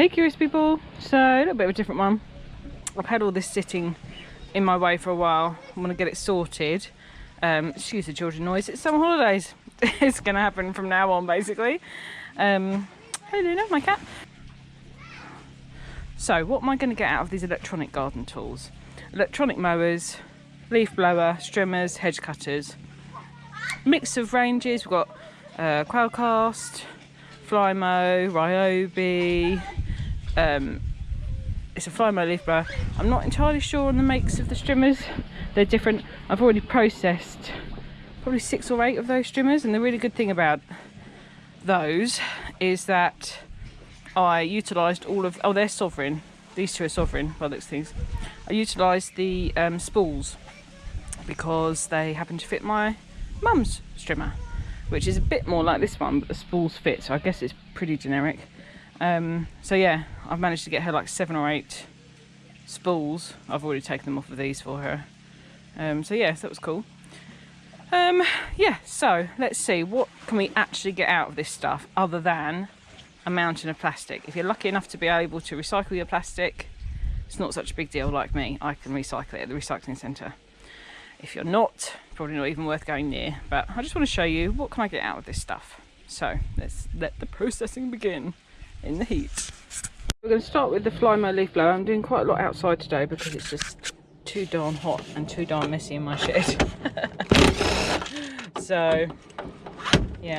Hey curious people, so a little bit of a different one. I've had all this sitting in my way for a while. I want to get it sorted. Excuse the children noise, it's summer holidays. It's going to happen from now on basically. Hey Luna, my cat. So what am I going to get out of these electronic garden tools? Electronic mowers, leaf blower, trimmers, hedge cutters. Mix of ranges, we've got Quailcast, Flymo, Ryobi. It's a Flymo leaf blower. I'm not entirely sure on the makes of the trimmers. They're different. I've already processed probably 6 or 8 of those trimmers, and the really good thing about those is that I utilised all of, they're Sovereign. These two are Sovereign by the looks of things. I utilised the spools because they happen to fit my mum's trimmer, which is a bit more like this one, but the spools fit, so I guess it's pretty generic. So yeah, I've managed to get her like 7 or 8 spools. I've already taken them off of these for her. So yeah, so that was cool. Yeah, so let's see, what can we actually get out of this stuff other than a mountain of plastic? If you're lucky enough to be able to recycle your plastic, it's not such a big deal like me. I can recycle it at the recycling centre. If you're not, probably not even worth going near, but I just want to show you what can I get out of this stuff. So let's let the processing begin in the heat. We're going to start with the Flymo leaf blower. I'm doing quite a lot outside today because it's just too darn hot and too darn messy in my shed. So yeah,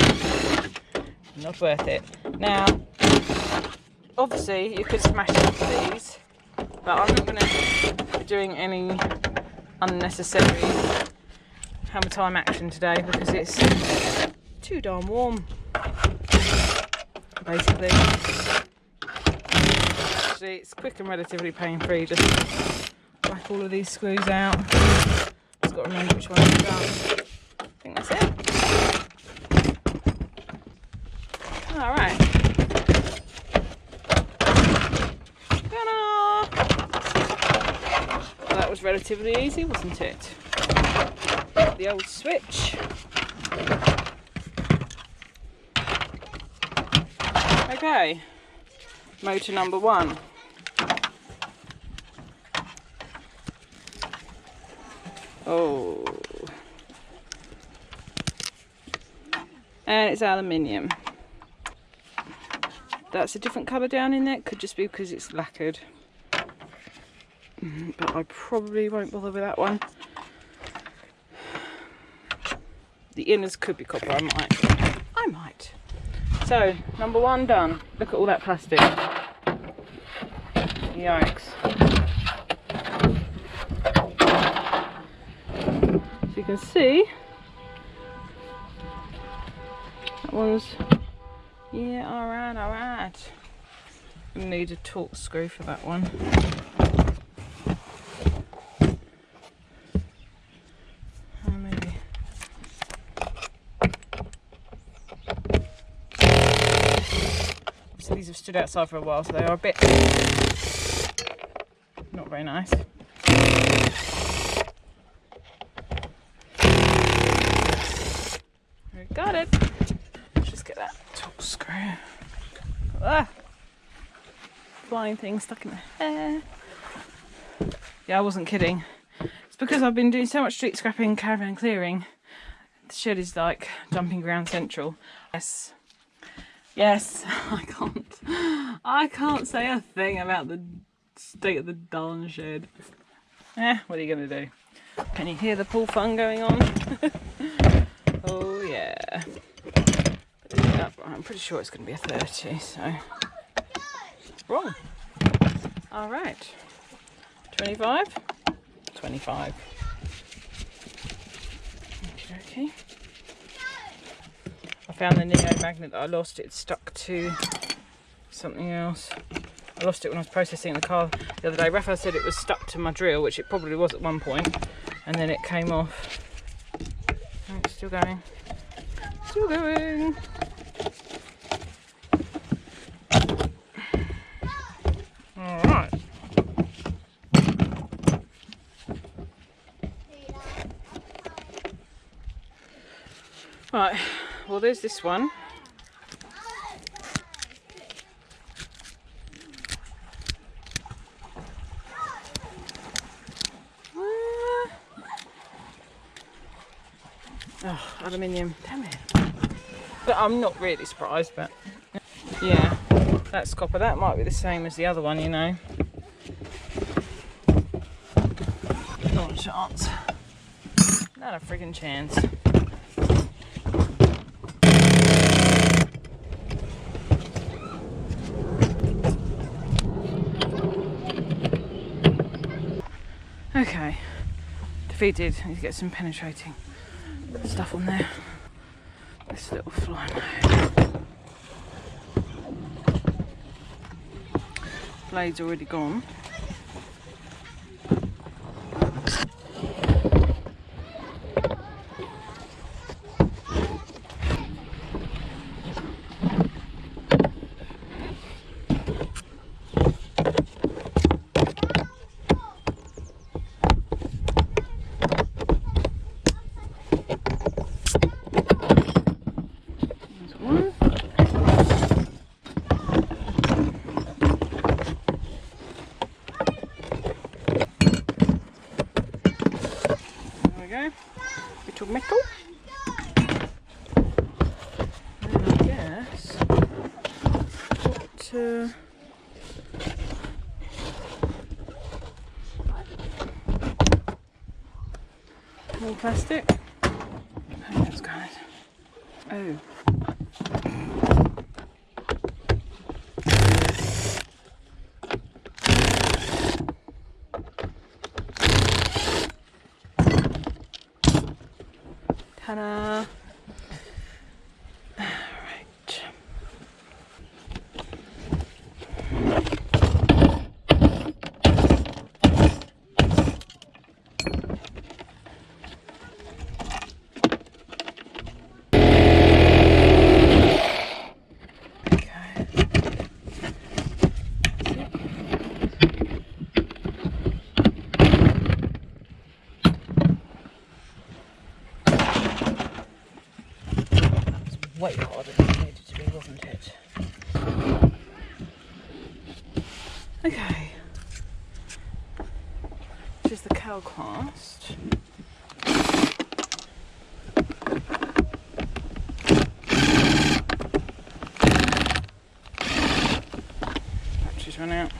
not worth it. Now obviously you could smash up these, but I'm not going to be doing any unnecessary hammer time action today because it's too darn warm basically. Actually it's quick and relatively pain free, just whack all of these screws out. Just got to remember which one I've done. I think that's it. Alright. Well, that was relatively easy, wasn't it? The old switch. Okay, motor number 1. Oh, and it's aluminium. That's a different colour down in there. It could just be because it's lacquered, but I probably won't bother with that one. The inners could be copper. I might. So number 1 done. Look at all that plastic. Yikes. So you can see that one's, yeah, alright. Need a torque screw for that one. Maybe. So these have stood outside for a while, so they are a bit not very nice. We got it. Let's just get that torque screw. Ah! Flying thing stuck in the hair. Yeah, I wasn't kidding. It's because I've been doing so much street scrapping and caravan clearing. The shed is like dumping ground central. Yes, I can't say a thing about the state of the darn shed. What are you gonna do? Can you hear the pool fun going on? Oh yeah. I'm pretty sure it's gonna be a 30, so wrong. Alright. 25? 25. Okay. I found the Neo magnet that I lost. It stuck to something else. I lost it when I was processing the car the other day. Raphael said it was stuck to my drill, which it probably was at one point, and then it came off. Oh, it's still going. Still going. Alright. Right, well there's this one. Oh, aluminium, damn it. But I'm not really surprised, but yeah, that's copper. That might be the same as the other one, you know. Not a chance. Not a friggin' chance. Okay, defeated. I need to get some penetrating stuff on there. This little fly mode. Blade's already gone. Little metal. And I guess more plastic. Oh, that's good. Oh. Ta-da! Right. Way harder than it needed to be, wasn't it? Okay. This is the cow cast. Batteries run out.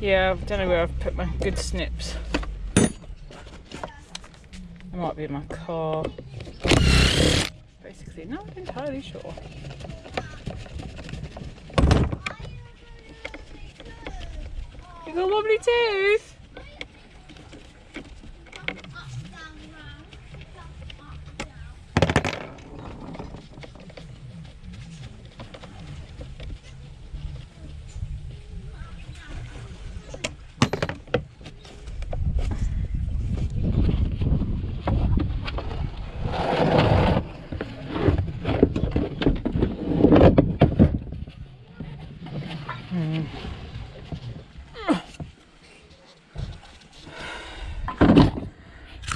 Yeah, I don't know where I've put my good snips. It might be in my car. Basically, not entirely sure. You got a wobbly tooth?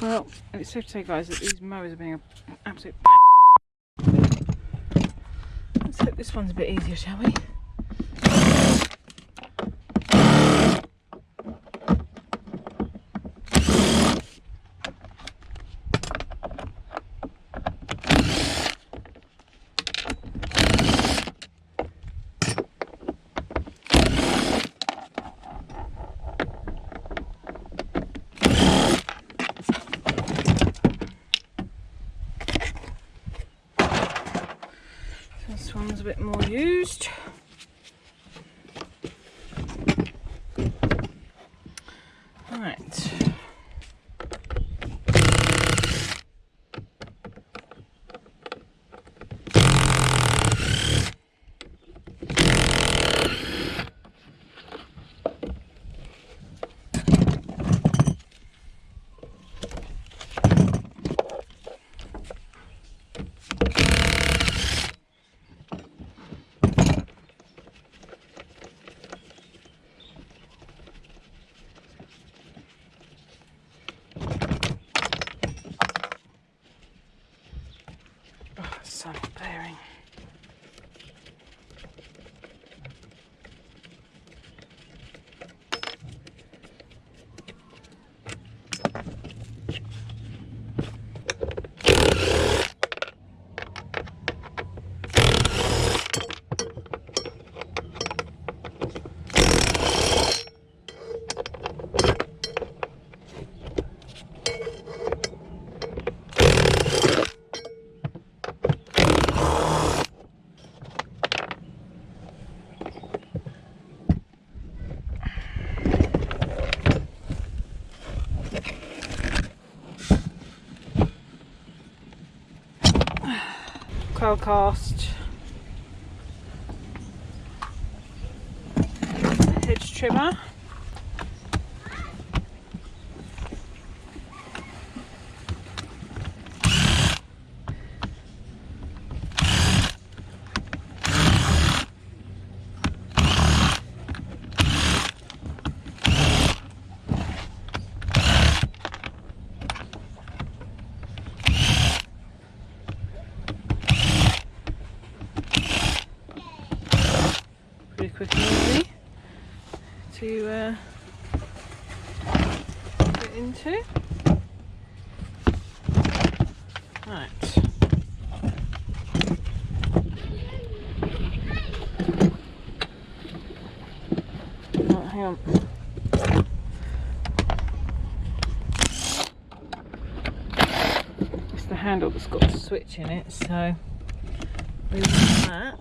Well, it's safe to say, guys, that these mowers are being an absolute Let's hope this one's a bit easier, shall we? This one's a bit more used. Right. sun blaring. Coil cast hedge trimmer. Pretty quick and easy to get into. Right. Right, hang on. It's the handle that's got a switch in it, so we want that.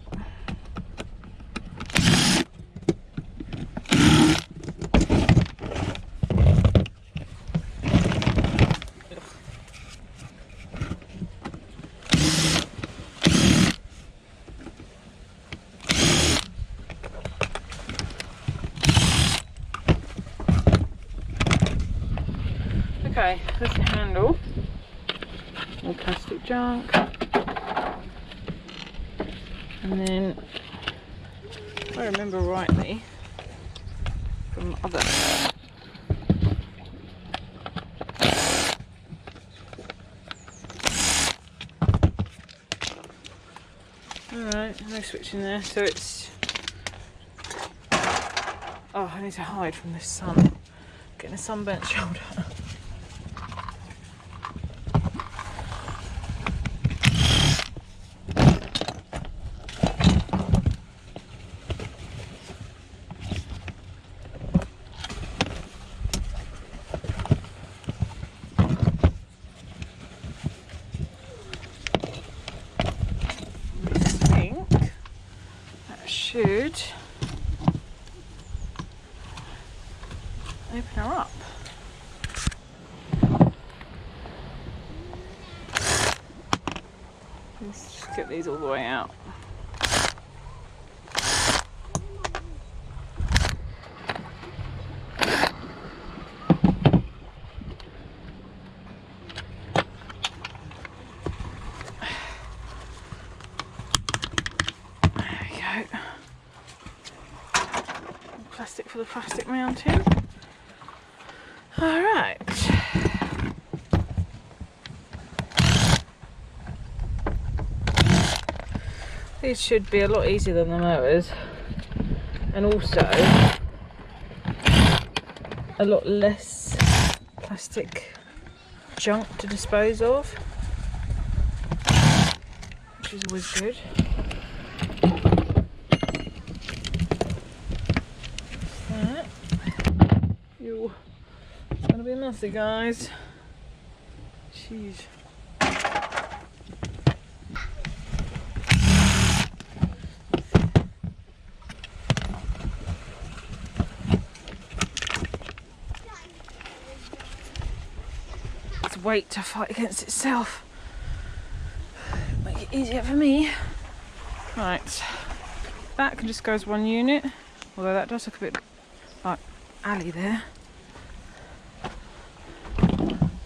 Okay, there's the handle. More plastic junk. And then, if I remember rightly, from other alright, no switch in there, so it's, oh, I need to hide from this sun. Getting a sunburnt shoulder. Should open her up. Let's just get these all the way out. Plastic for the plastic mounting. Alright. These should be a lot easier than the mowers, and also a lot less plastic junk to dispose of, which is always good. It's gonna be messy, guys. Jeez. It's weight to fight against itself. Make it easier for me. Right. That can just go as one unit, although that does look a bit like alley there.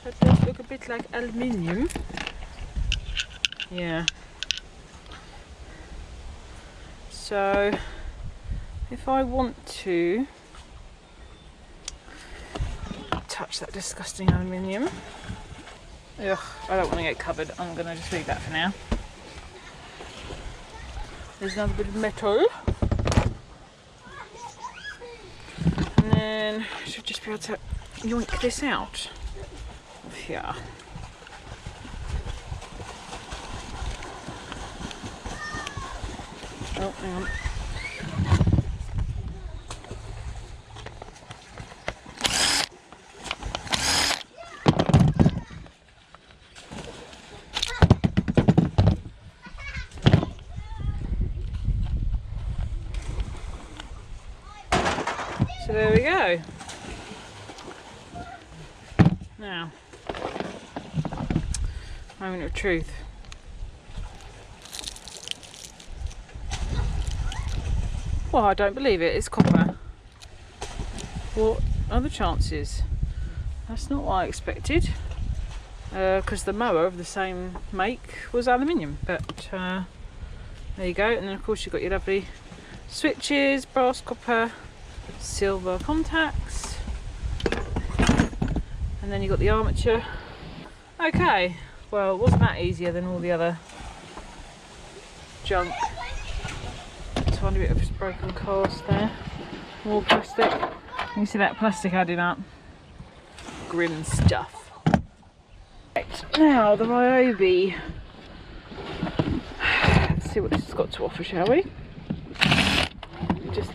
That does look a bit like aluminium. Yeah. So if I want to touch that disgusting aluminium, ugh, I don't want to get covered. I'm going to just leave that for now. There's another bit of metal. And then I should just be able to yoink this out of here. Oh, hang on. So there we go. Now, moment of truth. Well, I don't believe it. It's copper. What are the chances? That's not what I expected. Because the mower of the same make was aluminium. But there you go. And then of course you've got your lovely switches, brass, copper, silver contacts, and then you've got the armature. Okay, well, wasn't that easier than all the other junk? Tiny bit of broken cast there. More plastic. You see that plastic adding up. Grim stuff. Right, now the Ryobi. Let's see what this has got to offer, shall we? Just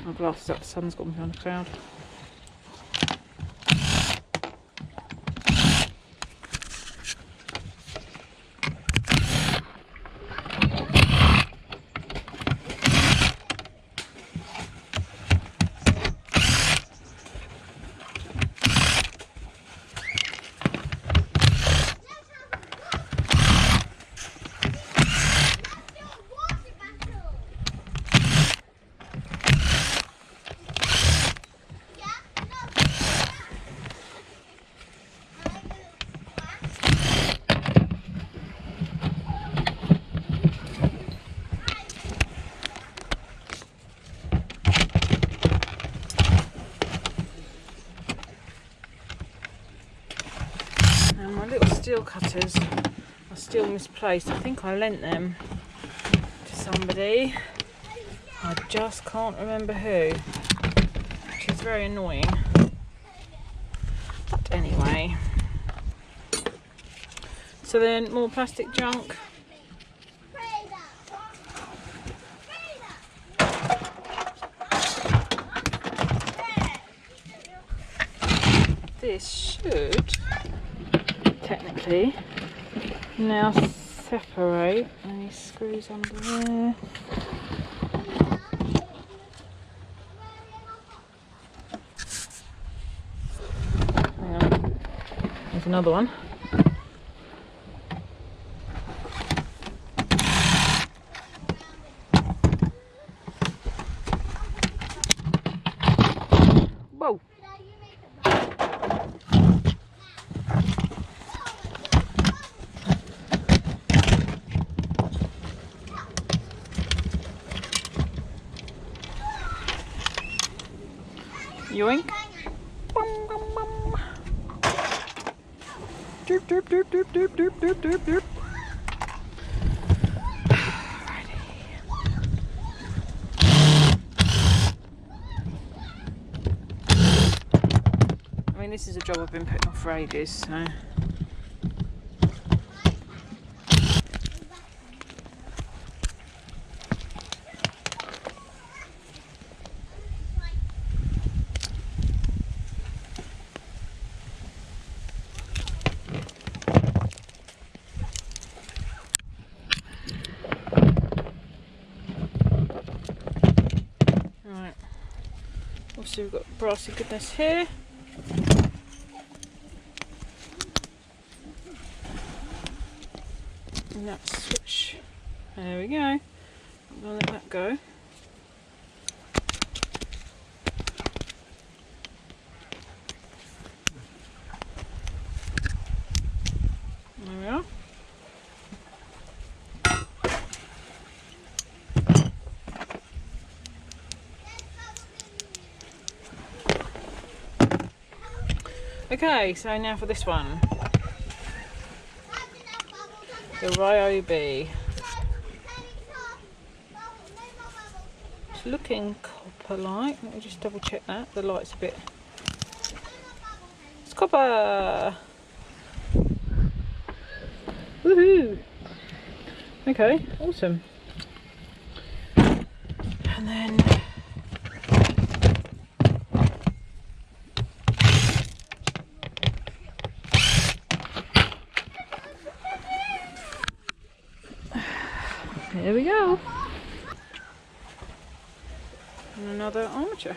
my glasses up, the sun's got me behind a cloud. Steel cutters are still misplaced. I think I lent them to somebody. I just can't remember who, which is very annoying. But anyway. So then more plastic junk. This should technically now separate any screws under there. Hang on. There's another one. Whoa. Yoink. Bum, bum, bum. Doop, doop, doop, doop, doop, doop, doop, doop, doop. I mean, this is a job I've been putting off for ages, so. So we've got brassy goodness here. And that switch. There we go. I'm gonna let that go. There we are. Okay, so now for this one, the Ryobi. looking copper light. Let me just double check that. The light's a bit... It's copper! Woohoo! Okay, awesome. And then there we go. And another armature.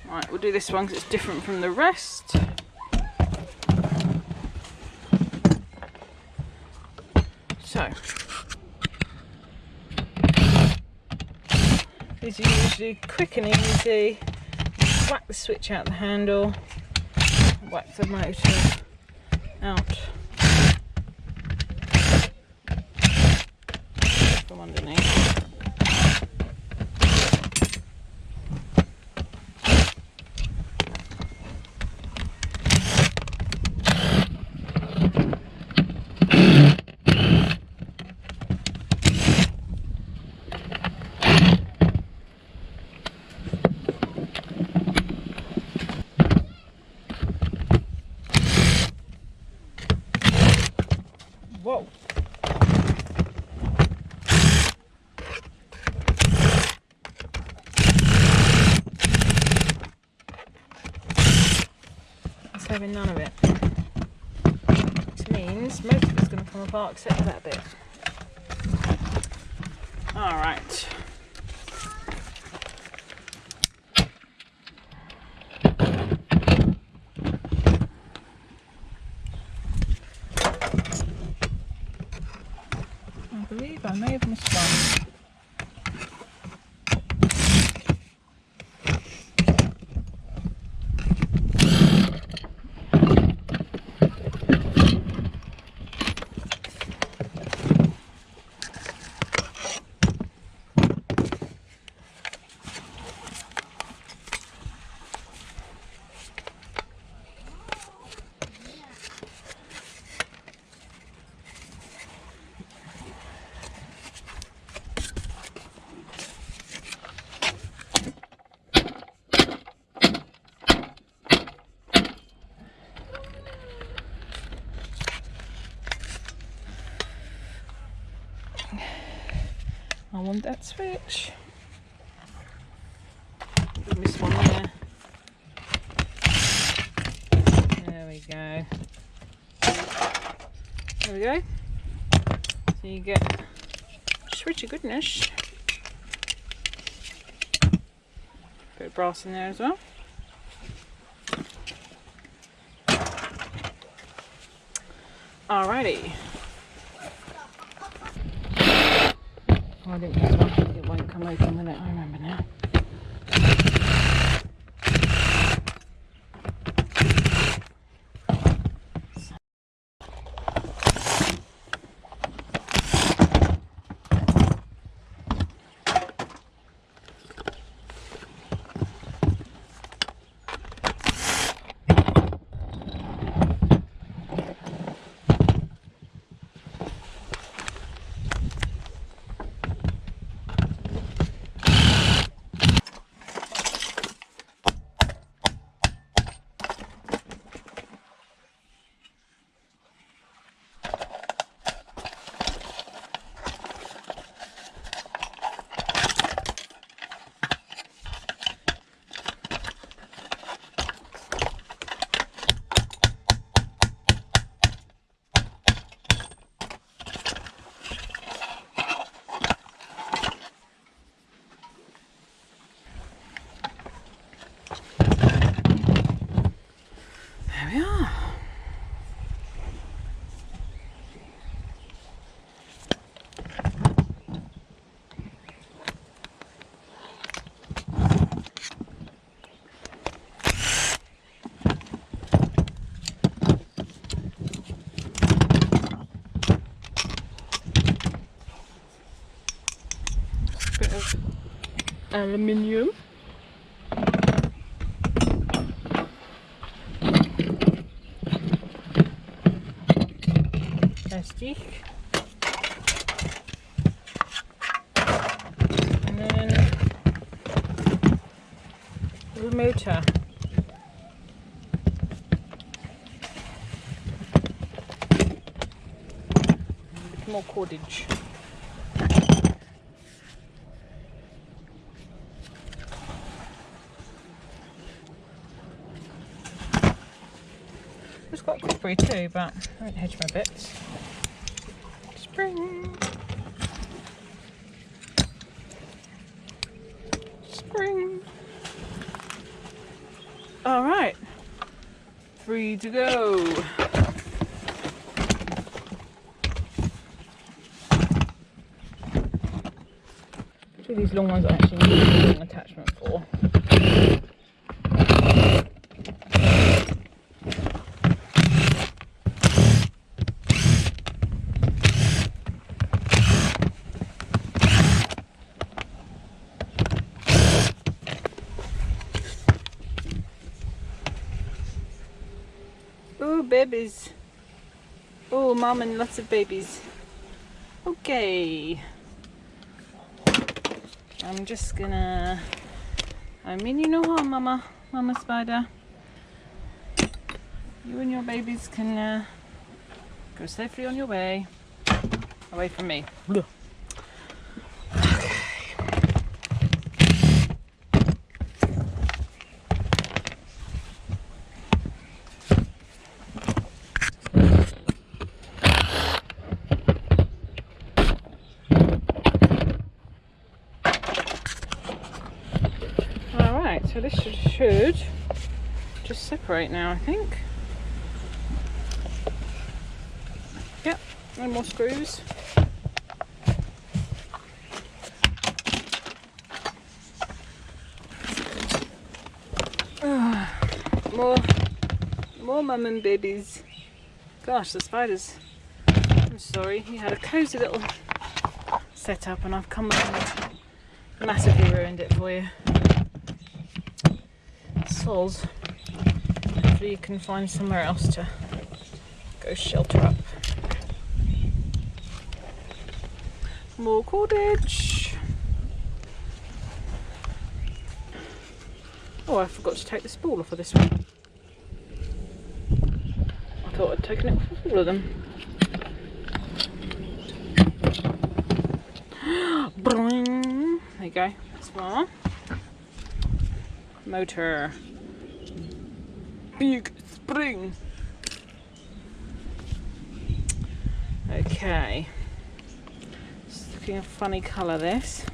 Right, we'll do this one because it's different from the rest. So, these are usually quick and easy. Whack the switch out the handle, whack the motor out from underneath. Whoa. It's having none of it. Which means most of it's going to come apart except for that bit. Alright. I believe I may have missed one. I want that switch. Miss one there. There we go. There we go. So you get a switch of goodness. Bit of brass in there as well. Alrighty. Oh, I didn't miss one. It won't come open with it. I remember now. There we are. Bit of aluminium. plastic. And then the motor. A bit more cordage. It's got coppery too, but I won't hedge my bits. Spring. Spring. All right, free to go. Two of these long ones I actually need a long attachment for. Oh, babies. Oh, mom and lots of babies. Okay. I'm just gonna... I mean you no harm, mama. Mama spider. You and your babies can go safely on your way. Away from me. Okay. So this should just separate now, I think. Yep, no more screws. More mum and babies. Gosh, the spiders. I'm sorry, you had a cosy little setup and I've come and massively ruined it for you. Soz. Hopefully you can find somewhere else to go shelter up. More cordage. Oh, I forgot to take the spool off of this one. I thought I'd taken it off of all of them. Boing. There you go. That's one. Motor. Big spring. Okay. It's looking a funny colour, this.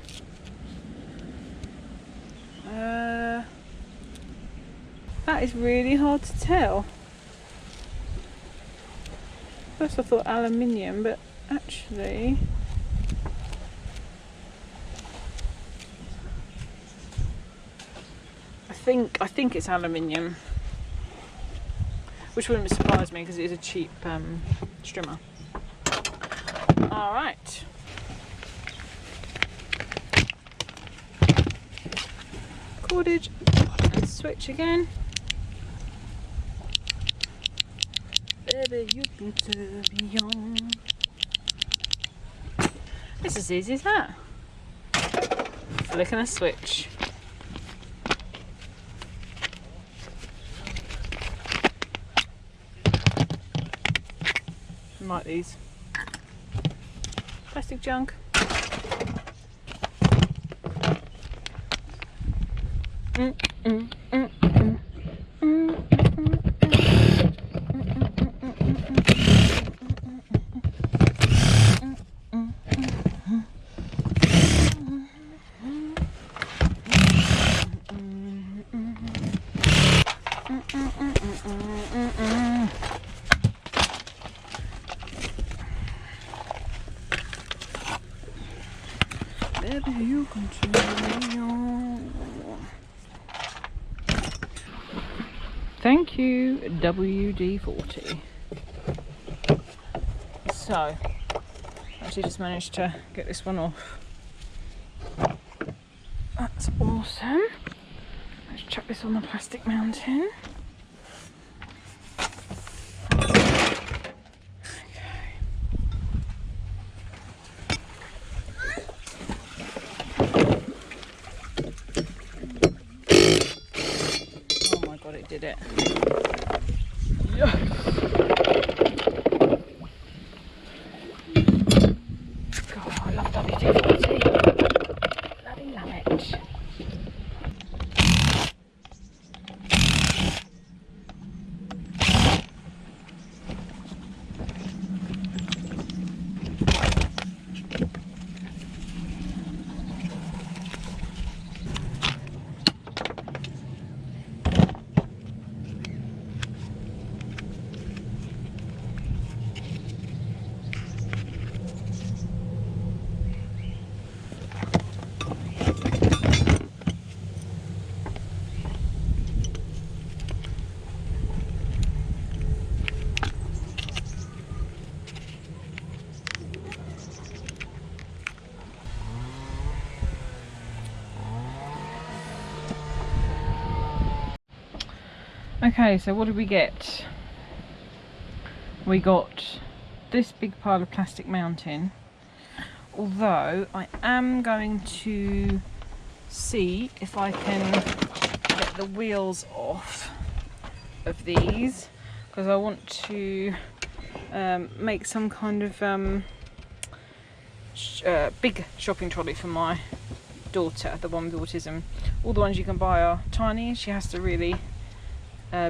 That is really hard to tell. First I thought aluminium, but actually I think it's aluminium, which wouldn't surprise me because it is a cheap strimmer. All right. Cordage and switch again. Baby, you can turn me on. It's as easy as that. Flicking a switch. Like these plastic junk. Baby, you can turn me on. Thank you, WD-40. So, actually just managed to get this one off. That's awesome. Let's chuck this on the plastic mounting. Okay. did it. God, I love WD-40. Bloody love it. Okay, so what did we get? We got this big pile of plastic mounting, although I am going to see if I can get the wheels off of these, because I want to make some kind of big shopping trolley for my daughter, the one with autism. All the ones you can buy are tiny, she has to really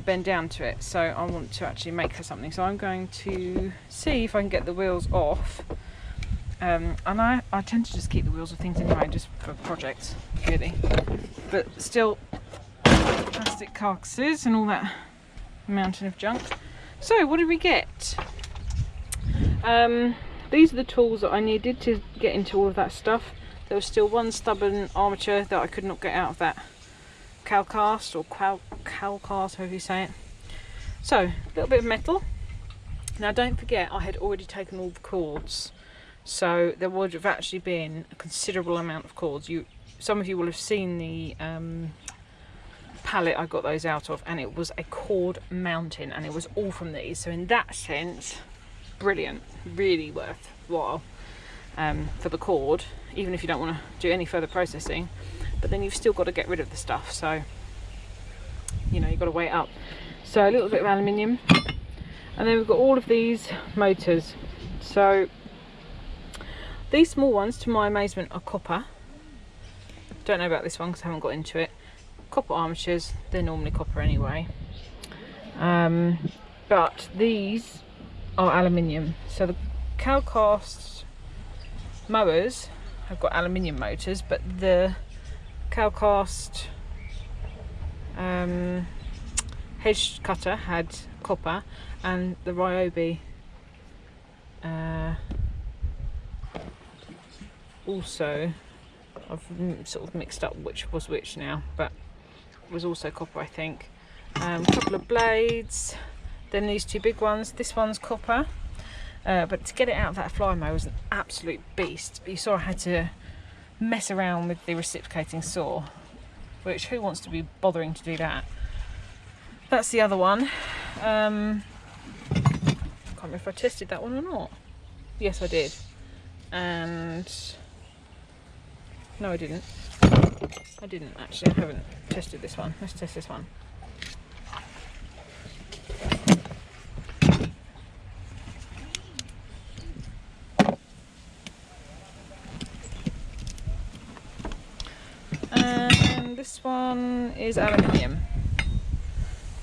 bend down to it, so I want to actually make her something. So I'm going to see if I can get the wheels off, and I tend to just keep the wheels of things anyway, just for projects really, but still plastic carcasses and all that mountain of junk. So what did we get? These are the tools that I needed to get into all of that stuff. There was still one stubborn armature that I could not get out of that calcast, or calcast, however you say it. So a little bit of metal. Now don't forget, I had already taken all the cords, so there would have actually been a considerable amount of cords. Some of you will have seen the palette I got those out of, and it was a cord mountain, and it was all from these. So in that sense, brilliant, really worthwhile for the cord, even if you don't want to do any further processing. But then you've still got to get rid of the stuff, so you know, you've got to weigh it up. So a little bit of aluminium, and then we've got all of these motors. So these small ones, to my amazement, are copper. Don't know about this one because I haven't got into it. Copper armatures, they're normally copper anyway, but these are aluminium. So the Calcast mowers have got aluminium motors, but the Calcast hedge cutter had copper, and the Ryobi also, I've sort of mixed up which was which now, but it was also copper, I think. A couple of blades, then these two big ones. This one's copper, but to get it out of that fly mower was an absolute beast. You saw I had to mess around with the reciprocating saw, which who wants to be bothering to do that? That's the other one. Can't remember if I tested that one or not. Yes, I did. And no, I didn't. I didn't actually. I haven't tested this one. Let's test this one. And this one is aluminium.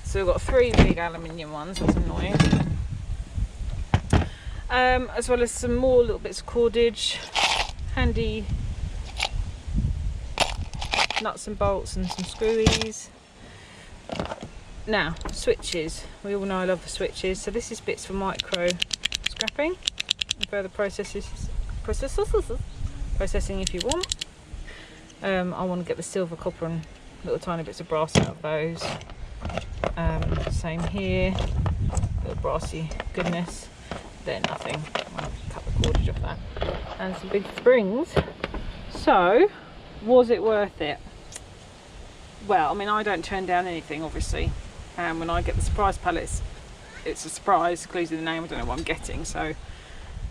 So we've got three big aluminium ones. That's annoying. As well as some more little bits of cordage, handy nuts and bolts and some screwies. Now, switches. We all know I love the switches. So this is bits for micro scrapping and further processing if you want. I want to get the silver, copper and little tiny bits of brass out of those. Same here, little brassy goodness. They're nothing. I'll cut the cordage off that. And some big springs. So, was it worth it? Well, I mean, I don't turn down anything, obviously. And when I get the surprise pallets, it's a surprise, clues in the name, I don't know what I'm getting. So,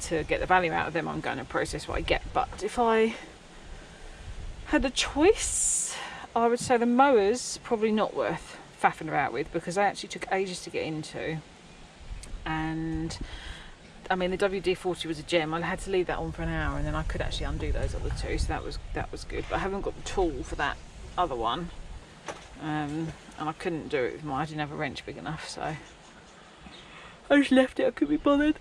to get the value out of them, I'm going to process what I get. But if I had a choice, I would say the mowers probably not worth faffing about with, because they actually took ages to get into. And I mean, the WD-40 was a gem. I had to leave that on for an hour, and then I could actually undo those other two, so that was good. But I haven't got the tool for that other one, and I couldn't do it with mine. I didn't have a wrench big enough, so I just left it. I couldn't be bothered.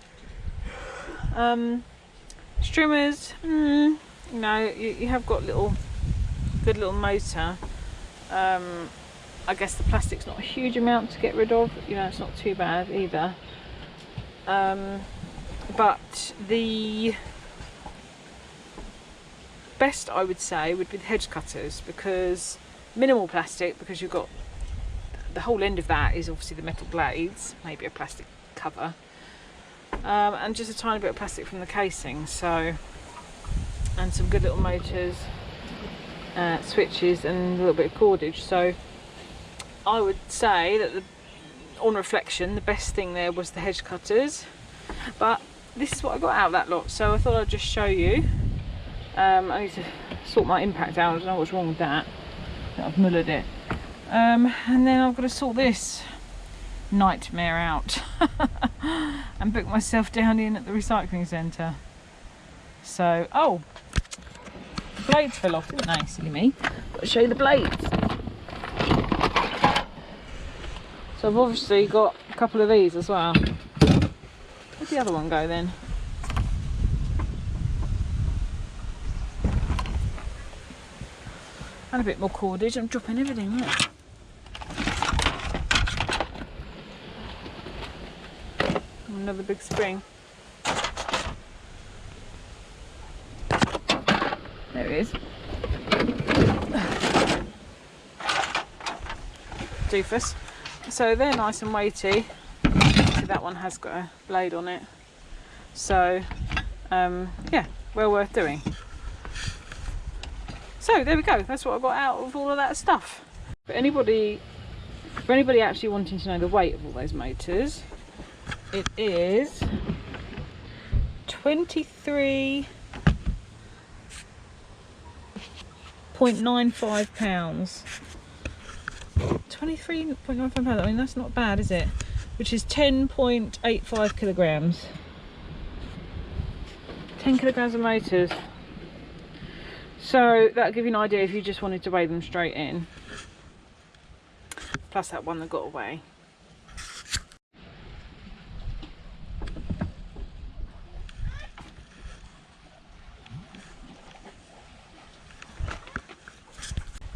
Strimmers, you know, you have got good little motor. I guess the plastic's not a huge amount to get rid of. You know, it's not too bad either. But the best, I would say, would be the hedge cutters, because minimal plastic, because you've got the whole end of that is obviously the metal blades, maybe a plastic cover, and just a tiny bit of plastic from the casing. So, and some good little motors, switches, and a little bit of cordage. So I would say that on reflection, the best thing there was the hedge cutters. But this is what I got out of that lot, so I thought I'd just show you. I need to sort my impact out. I don't know what's wrong with that. I've mullered it. And then I've got to sort this nightmare out and book myself down in at the recycling centre. So, oh, the blades fell off, didn't they? Silly me. Got to show you the blades. So I've obviously got a couple of these as well. Where'd the other one go then? And a bit more cordage. I'm dropping everything, look. Another big spring. There it is. Doofus. So they're nice and weighty. That one has got a blade on it. So, yeah, well worth doing. So there we go. That's what I got out of all of that stuff. For anybody actually wanting to know the weight of all those motors, it is 23.95 pounds. 23.95 pounds. I mean, that's not bad, is it? Which is 10.85 kilograms. 10 kilograms of motors. So that'll give you an idea if you just wanted to weigh them straight in. Plus that one that got away.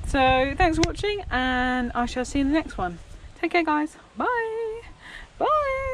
So thanks for watching, and I shall see you in the next one. Take care, guys. Bye. Bye.